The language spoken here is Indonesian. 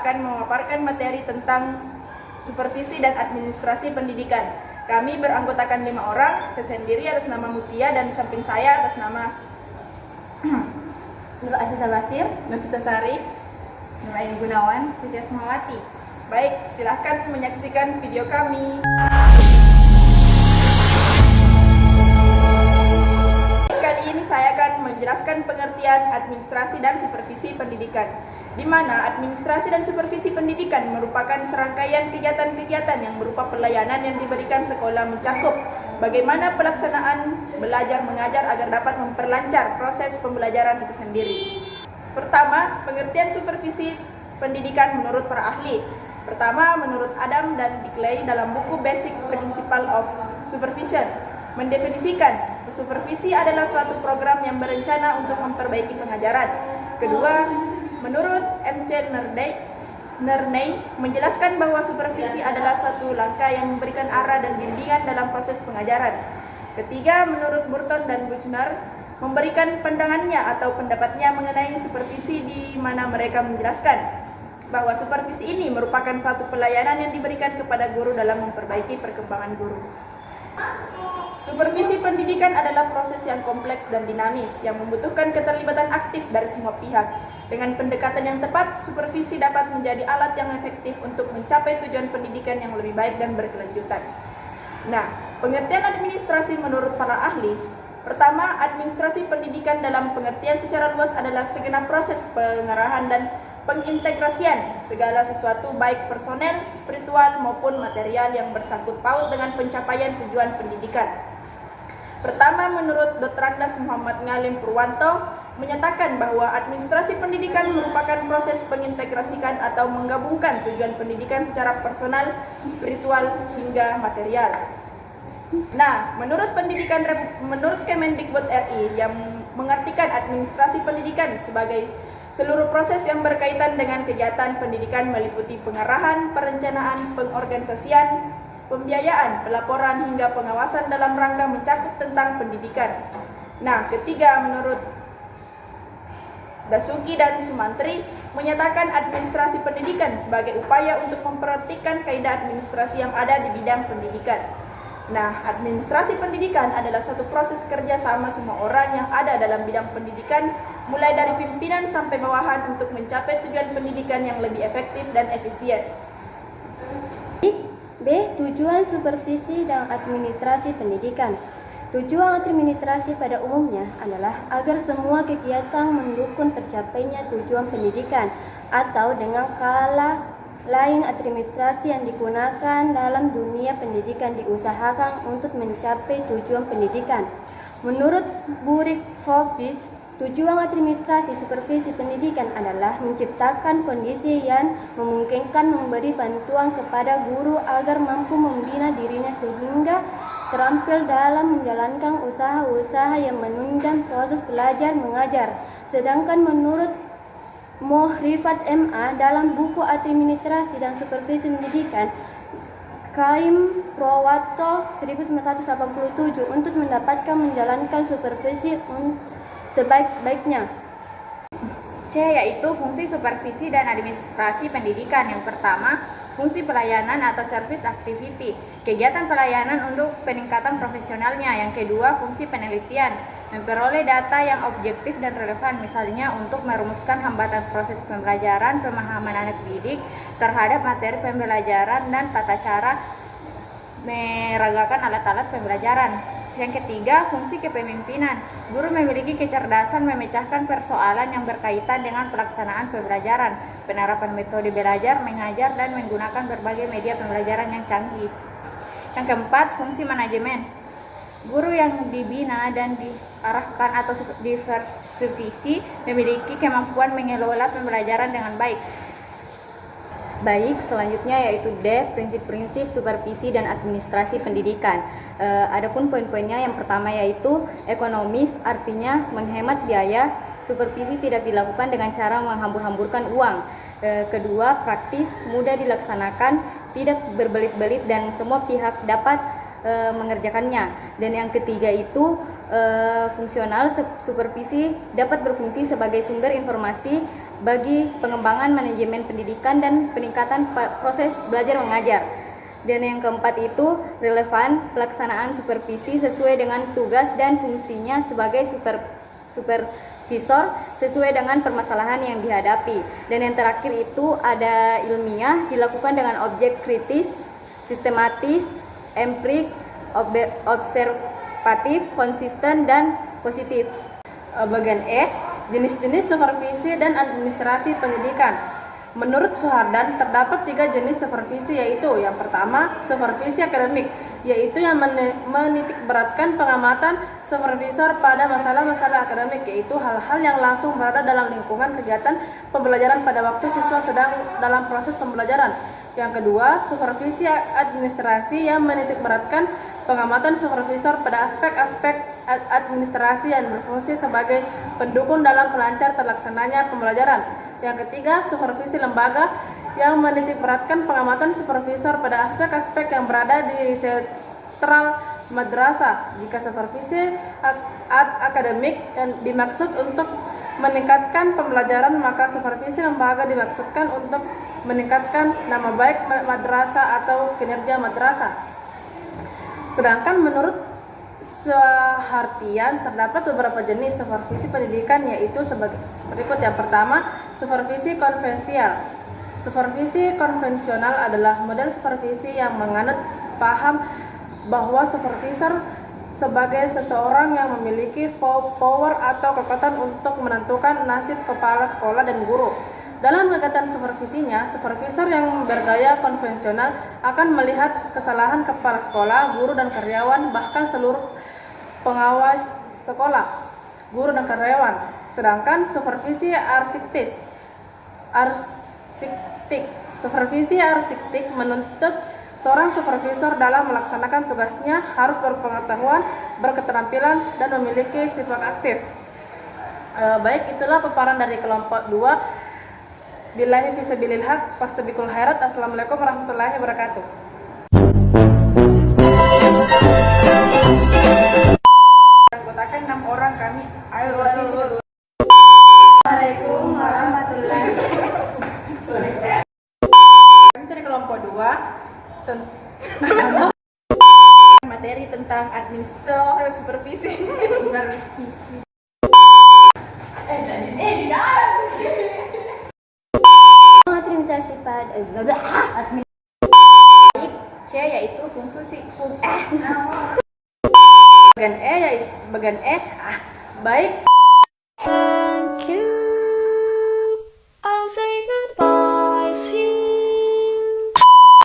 akan memaparkan materi tentang supervisi dan administrasi pendidikan. Kami beranggotakan 5 orang, saya sendiri atas nama Mutia dan di samping saya atas nama Nur Aziza Basir, Nafita Sari, Nur Aini Gunawan, Siti Asmawati. Baik, silahkan menyaksikan video kami. Kali ini saya akan menjelaskan pengertian administrasi dan supervisi pendidikan, di mana administrasi dan supervisi pendidikan merupakan serangkaian kegiatan-kegiatan yang berupa pelayanan yang diberikan sekolah mencakup bagaimana pelaksanaan belajar mengajar agar dapat memperlancar proses pembelajaran itu sendiri. Pertama, pengertian supervisi pendidikan menurut para ahli. Pertama, menurut Adam dan Dickley dalam buku Basic Principle of Supervision, mendefinisikan supervisi adalah suatu program yang berencana untuk memperbaiki pengajaran. Kedua, menurut M.C. Nerney menjelaskan bahwa supervisi adalah suatu langkah yang memberikan arah dan bimbingan dalam proses pengajaran. Ketiga, menurut Burton dan Buchner memberikan pandangannya atau pendapatnya mengenai supervisi, di mana mereka menjelaskan bahwa supervisi ini merupakan suatu pelayanan yang diberikan kepada guru dalam memperbaiki perkembangan guru. Supervisi pendidikan adalah proses yang kompleks dan dinamis yang membutuhkan keterlibatan aktif dari semua pihak. Dengan pendekatan yang tepat, supervisi dapat menjadi alat yang efektif untuk mencapai tujuan pendidikan yang lebih baik dan berkelanjutan. Nah, pengertian administrasi menurut para ahli. Pertama, administrasi pendidikan dalam pengertian secara luas adalah segenap proses pengarahan dan pengintegrasian segala sesuatu baik personel, spiritual maupun material yang bersangkut paut dengan pencapaian tujuan pendidikan. Pertama, menurut Dr. Andas Muhammad Ngalim Purwanto menyatakan bahwa administrasi pendidikan merupakan proses pengintegrasikan atau menggabungkan tujuan pendidikan secara personal, spiritual hingga material. Nah, menurut Kemendikbud RI yang mengartikan administrasi pendidikan sebagai seluruh proses yang berkaitan dengan kegiatan pendidikan meliputi pengarahan, perencanaan, pengorganisasian, pembiayaan, pelaporan hingga pengawasan dalam rangka mencakup tentang pendidikan. Nah, ketiga, menurut Dasuki dan Sumantri menyatakan administrasi pendidikan sebagai upaya untuk memperhatikan kaidah administrasi yang ada di bidang pendidikan. Nah, administrasi pendidikan adalah suatu proses kerja sama semua orang yang ada dalam bidang pendidikan, mulai dari pimpinan sampai bawahan untuk mencapai tujuan pendidikan yang lebih efektif dan efisien. B. Tujuan supervisi dan administrasi pendidikan. Tujuan administrasi pada umumnya adalah agar semua kegiatan mendukung tercapainya tujuan pendidikan, atau dengan kata lain administrasi yang digunakan dalam dunia pendidikan diusahakan untuk mencapai tujuan pendidikan. Menurut Burik Forbes, tujuan administrasi supervisi pendidikan adalah menciptakan kondisi yang memungkinkan memberi bantuan kepada guru agar mampu membina dirinya sehingga terampil dalam menjalankan usaha-usaha yang menunjang proses belajar mengajar. Sedangkan menurut Mohrifat MA dalam buku Administrasi dan Supervisi Pendidikan Kaim Prowato 1987, untuk mendapatkan menjalankan supervisi sebaik-baiknya. C, yaitu fungsi supervisi dan administrasi pendidikan. Yang pertama, fungsi pelayanan atau service activity, kegiatan pelayanan untuk peningkatan profesionalnya. Yang kedua, fungsi penelitian, memperoleh data yang objektif dan relevan, misalnya untuk merumuskan hambatan proses pembelajaran, pemahaman anak didik terhadap materi pembelajaran, dan tata cara meragakan alat-alat pembelajaran. Yang ketiga, fungsi kepemimpinan. Guru memiliki kecerdasan memecahkan persoalan yang berkaitan dengan pelaksanaan pembelajaran, penerapan metode belajar, mengajar, dan menggunakan berbagai media pembelajaran yang canggih. Yang keempat, fungsi manajemen. Guru yang dibina dan diarahkan atau disupervisi memiliki kemampuan mengelola pembelajaran dengan baik. Baik, selanjutnya yaitu D, prinsip-prinsip supervisi dan administrasi pendidikan. Adapun poin-poinnya, yang pertama yaitu ekonomis, artinya menghemat biaya. Supervisi tidak dilakukan dengan cara menghambur-hamburkan uang. Kedua, praktis, mudah dilaksanakan, tidak berbelit-belit dan semua pihak dapat mengerjakannya. Dan yang ketiga itu fungsional, supervisi dapat berfungsi sebagai sumber informasi bagi pengembangan manajemen pendidikan dan peningkatan proses belajar mengajar. Dan yang keempat itu relevan pelaksanaan supervisi sesuai dengan tugas dan fungsinya sebagai supervisor sesuai dengan permasalahan yang dihadapi. Dan yang terakhir itu ada ilmiah, dilakukan dengan objek kritis, sistematis, empirik, observatif, konsisten, dan positif. Bagian E, jenis-jenis supervisi dan administrasi pendidikan. Menurut Suhardan, terdapat 3 jenis supervisi, yaitu yang pertama, supervisi akademik, yaitu yang menitikberatkan pengamatan supervisor pada masalah-masalah akademik, yaitu hal-hal yang langsung berada dalam lingkungan kegiatan pembelajaran pada waktu siswa sedang dalam proses pembelajaran. Yang kedua, supervisi administrasi yang menitikberatkan pengamatan supervisor pada aspek-aspek administrasi yang berfungsi sebagai pendukung dalam pelancar terlaksananya pembelajaran. Yang ketiga, supervisi lembaga yang menitikberatkan pengamatan supervisor pada aspek-aspek yang berada di sentral madrasah. Jika supervisi akademik yang dimaksud untuk meningkatkan pembelajaran, maka supervisi lembaga dimaksudkan untuk meningkatkan nama baik madrasah atau kinerja madrasah. Sedangkan menurut Suhardian terdapat beberapa jenis supervisi pendidikan, yaitu sebagai berikut. Yang pertama, supervisi konvensional. Supervisi konvensional adalah model supervisi yang menganut paham bahwa supervisor sebagai seseorang yang memiliki power atau kekuatan untuk menentukan nasib kepala sekolah dan guru. Dalam kegiatan supervisinya, supervisor yang bergaya konvensional akan melihat kesalahan kepala sekolah, guru dan karyawan, bahkan seluruh pengawas sekolah, guru dan karyawan. Sedangkan supervisi supervisi arsitektik menuntut seorang supervisor dalam melaksanakan tugasnya harus berpengetahuan, berketerampilan, dan memiliki sifat aktif. Baik, itulah paparan dari kelompok 2. Billahi fisabilil haq, fastabiqul khairat. Assalamualaikum warahmatullahi wabarakatuh. Anggotakan 6 orang kami. Assalamualaikum warahmatullahi wabarakatuh. Kami dari kelompok 2 Materi tentang administrasi supervisi. Administrasi pada C yaitu fungsi bagian E, baik